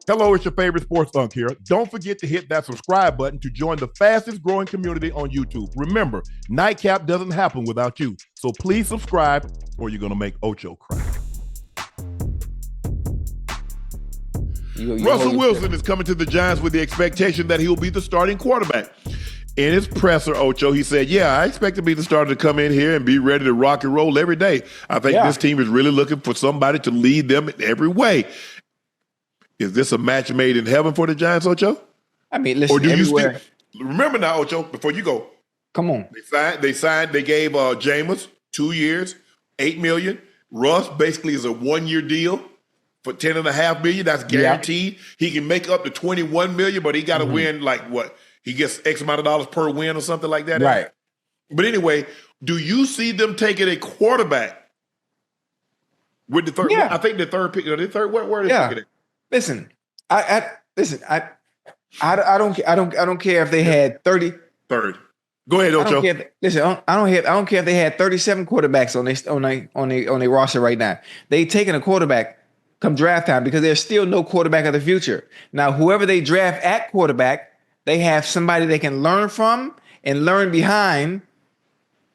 Hello, it's your favorite sports Unc here. Don't forget to hit that subscribe button to join the fastest growing community on YouTube. Remember, Nightcap doesn't happen without you. So please subscribe or you're going to make Ocho cry. Russell Wilson is coming to the Giants with the expectation that he'll be the starting quarterback. In his presser, Ocho, he said, I expect to be the starter to come in here and be ready to rock and roll every day. I think this team is really looking for somebody to lead them in every way. Is this a match made in heaven for the Giants, Ocho? I mean, listen, or do you still remember now, Ocho, before you go? Come on. They gave Jameis 2 years, $8 million. Russ basically is a 1-year deal for $10.5 million. That's guaranteed. He can make up to $21 million, but he got to win like what? He gets X amount of dollars per win or something like that. Right. But anyway, do you see them taking a quarterback with the third? Yeah. I think the third pick. The third. Where are they picking it? Listen, I don't care if they had 30. Third. Go ahead, Ocho. I don't care if they had 37 quarterbacks on their roster right now. They taking a quarterback come draft time because there's still no quarterback of the future. Now, whoever they draft at quarterback, they have somebody they can learn from and learn behind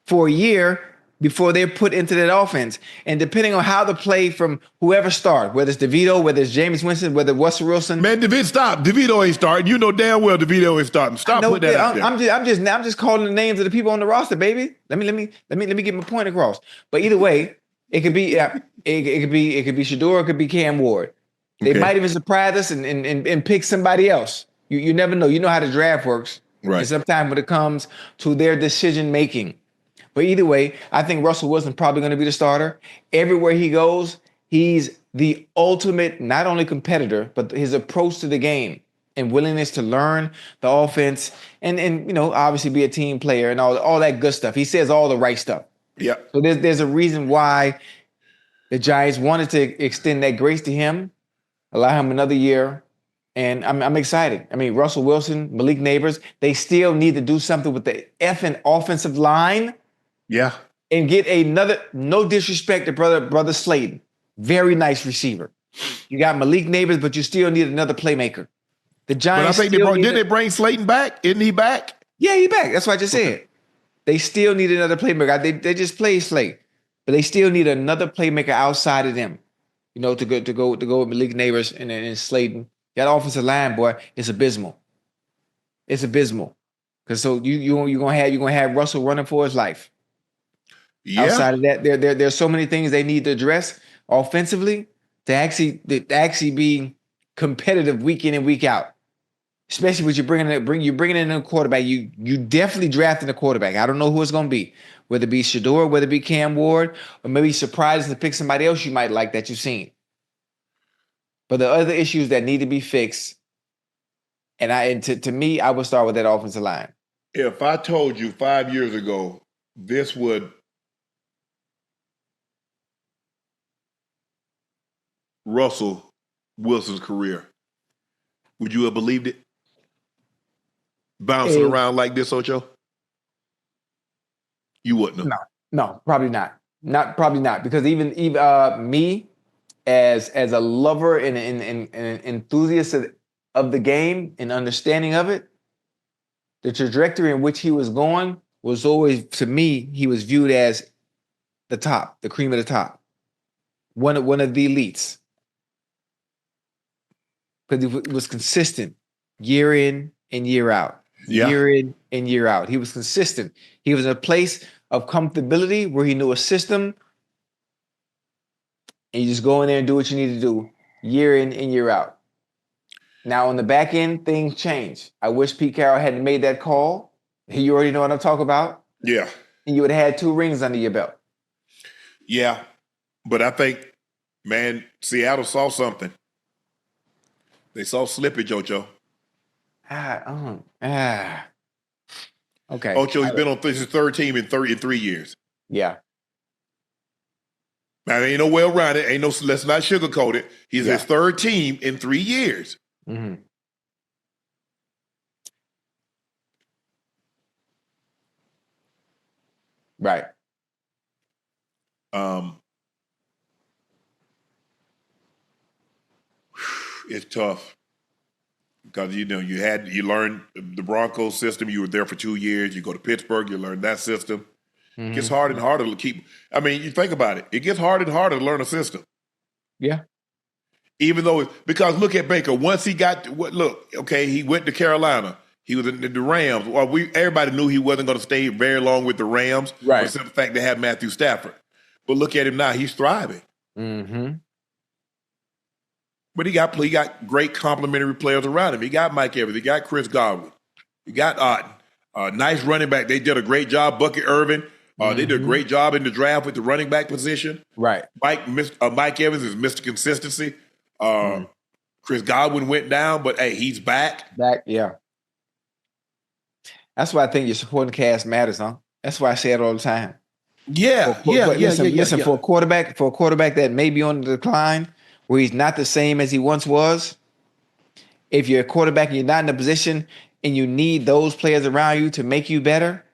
for a year before they're put into that offense. And depending on how the play from whoever starts, whether it's DeVito, whether it's Jameis Winston, whether it's Russell Wilson. Man, stop. DeVito ain't starting. You know damn well DeVito ain't starting. Stop putting that out there. I'm just calling the names of the people on the roster, baby. Let me get my point across. But either way, it could be it could be Shador, it could be Cam Ward. They might even surprise us and pick somebody else. You never know. You know how the draft works. Right. And sometimes when it comes to their decision making. But either way, I think Russell Wilson's probably going to be the starter. Everywhere he goes, he's the ultimate, not only competitor, but his approach to the game and willingness to learn the offense and obviously be a team player and all that good stuff. He says all the right stuff. Yeah. So there's a reason why the Giants wanted to extend that grace to him, allow him another year. And I'm excited. I mean, Russell Wilson, Malik Neighbors, they still need to do something with the effing offensive line. Yeah. And get another, no disrespect to brother Slayton. Very nice receiver. You got Malik Neighbors, but you still need another playmaker. The Giants. But I think did they bring Slayton back? Isn't he back? Yeah, he back. That's what I just said. They still need another playmaker. They just played Slate, but they still need another playmaker outside of them. To go with Malik Neighbors and Slayton. That offensive line, boy, is abysmal. It's abysmal. Because so you're gonna have Russell running for his life. Yeah. Outside of that, there's so many things they need to address offensively to actually be competitive week in and week out. Especially when you're bringing in a quarterback. You definitely drafting a quarterback. I don't know who it's going to be, whether it be Shador, whether it be Cam Ward, or maybe surprised to pick somebody else you might like that you've seen. But the other issues that need to be fixed, and to me, I would start with that offensive line. If I told you 5 years ago this would Russell Wilson's career, would you have believed it? Bouncing around like this, Ocho? You wouldn't have. No, probably not. Probably not, because even me, as a lover and an enthusiast of the game and understanding of it, the trajectory in which he was going was always, to me, he was viewed as the top, the cream of the top, one of the elites. Because he was consistent year in and year out. Yeah. Year in and year out. He was consistent. He was in a place of comfortability where he knew a system. And you just go in there and do what you need to do year in and year out. Now, on the back end, things change. I wish Pete Carroll hadn't made that call. You already know what I'm talking about. Yeah. And you would have had 2 rings under your belt. Yeah. But I think, man, Seattle saw something. They saw slippage, Ocho. Okay. Ocho, he's been on his third team in 3 years. Yeah. Now, there ain't no way around it. Let's not sugarcoat it. He's his third team in 3 years. Mm-hmm. Right. It's tough because you learned the Broncos system. You were there for 2 years. You go to Pittsburgh, you learn that system. It gets harder and harder to keep. I mean, you think about it. It gets harder and harder to learn a system. Yeah. Even though, because look at Baker. Once he got, he went to Carolina. He was in the Rams. Well, everybody knew he wasn't going to stay very long with the Rams. Right. Except the fact they had Matthew Stafford. But look at him now. He's thriving. Mm-hmm. But he got great complementary players around him. He got Mike Evans. He got Chris Godwin. He got Otten. Nice running back. They did a great job. Bucky Irvin. They did a great job in the draft with the running back position. Right. Mike Evans is Mr. Consistency. Chris Godwin went down, but hey, he's back. Yeah. That's why I think your supporting cast matters, huh? That's why I say it all the time. Listen, for a quarterback that may be on the decline, where he's not the same as he once was, if you're a quarterback and you're not in a position and you need those players around you to make you better,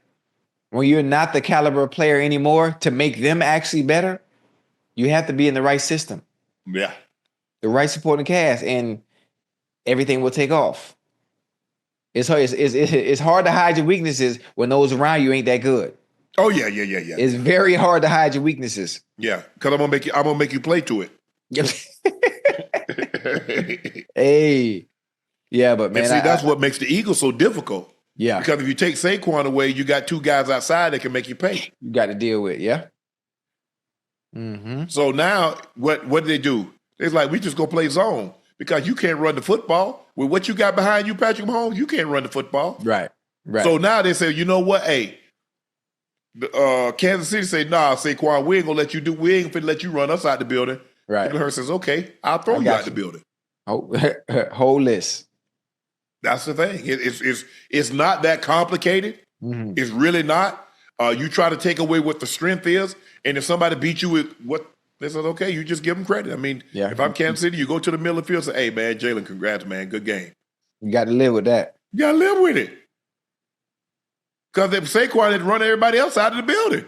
when you're not the caliber of player anymore to make them actually better, you have to be in the right system. Yeah. The right supporting cast, and everything will take off. It's hard to hide your weaknesses when those around you ain't that good. Oh yeah. It's very hard to hide your weaknesses. Yeah, because I'm gonna make you play to it. Hey, yeah, but man, and see, that's what makes the Eagles so difficult. Yeah, because if you take Saquon away, you got 2 guys outside that can make you pay. You got to deal with, yeah. Mm-hmm. So now, what do they do? It's like, we just go play zone because you can't run the football with what you got behind you, Patrick Mahomes. You can't run the football, right? So now they say, you know what? Hey, Kansas City say, nah, Saquon, we ain't gonna let you run us out the building. Right. And Hurst says, okay, I'll throw you out the building. Whole list. That's the thing. It's not that complicated. Mm-hmm. It's really not. You try to take away what the strength is, and if somebody beats you with what they said, okay, you just give them credit. I mean, if I'm Kansas City, you go to the middle of the field and say, hey, man, Jalen, congrats, man, good game. You got to live with that. You got to live with it. Because if Saquon had run everybody else out of the building.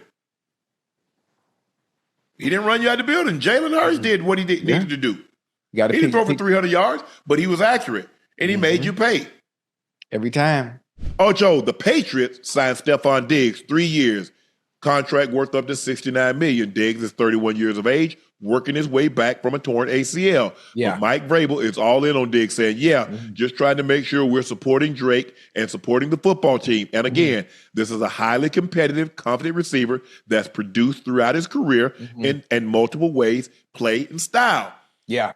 He didn't run you out of the building. Jalen Hurts did what he needed to do. He didn't throw for 300 yards, but he was accurate, and he made you pay. Every time. Ocho, the Patriots signed Stefon Diggs, 3 years, contract worth up to $69 million. Diggs is 31 years of age, working his way back from a torn ACL. Yeah. But Mike Vrabel is all in on Diggs, saying, just trying to make sure we're supporting Drake and supporting the football team. And again, this is a highly competitive, confident receiver that's produced throughout his career in multiple ways, play and style. Yeah.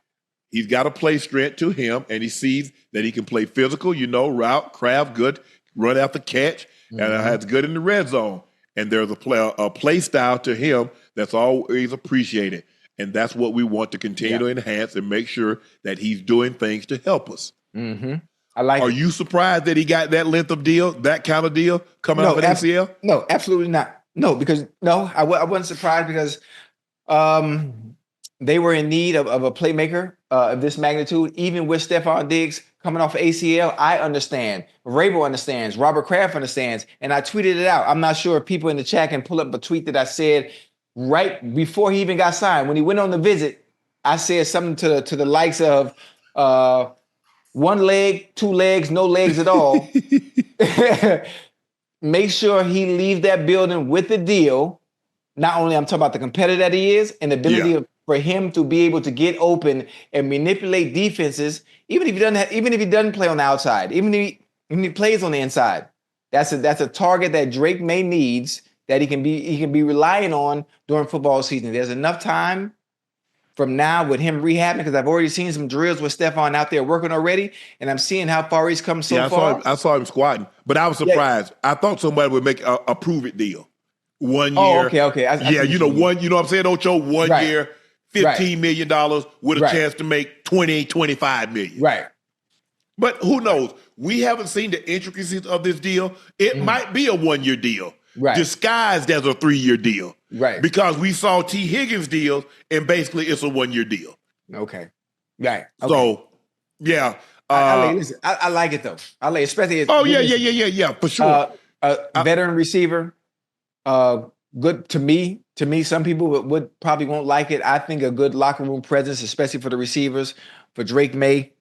He's got a play strength to him, and he sees that he can play physical, route, craft, good, run after catch, and has good in the red zone. And there's a play style to him that's always appreciated. And that's what we want to continue to enhance and make sure that he's doing things to help us. Mm-hmm. I like Are you surprised that he got that length of deal, that kind of deal coming off of ACL? No, absolutely not. No, because I wasn't surprised because they were in need of a playmaker of this magnitude. Even with Stefon Diggs coming off ACL, I understand. Vrabel understands. Robert Kraft understands. And I tweeted it out. I'm not sure if people in the chat can pull up a tweet that I said right before he even got signed. When he went on the visit, I said something to the likes of 1 leg, 2 legs, no legs at all. Make sure he leaves that building with the deal. Not only I'm talking about the competitor that he is and the ability for him to be able to get open and manipulate defenses, even if he doesn't play on the outside, even if he plays on the inside. That's a target that Drake Maye needs, that he can be relying on during football season. There's enough time from now with him rehabbing, because I've already seen some drills with Stefon out there working already, and I'm seeing how far he's come so far. I saw him squatting, but I was surprised. I thought somebody would make a prove-it deal. 1 year. Okay. One, you know what I'm saying, Ocho? 1 year, $15 million with a chance to make 20, 25 million. Right. But who knows? We haven't seen the intricacies of this deal. It might be a 1 year deal, disguised as a 3 year deal. Right. Because we saw T. Higgins deals, and basically it's a 1 year deal. Okay. Right. Okay. So, yeah. I like it though. I like, especially. Yeah, for sure. Veteran receiver. Good to me. To me, some people would probably won't like it. I think a good locker room presence, especially for the receivers, for Drake Maye.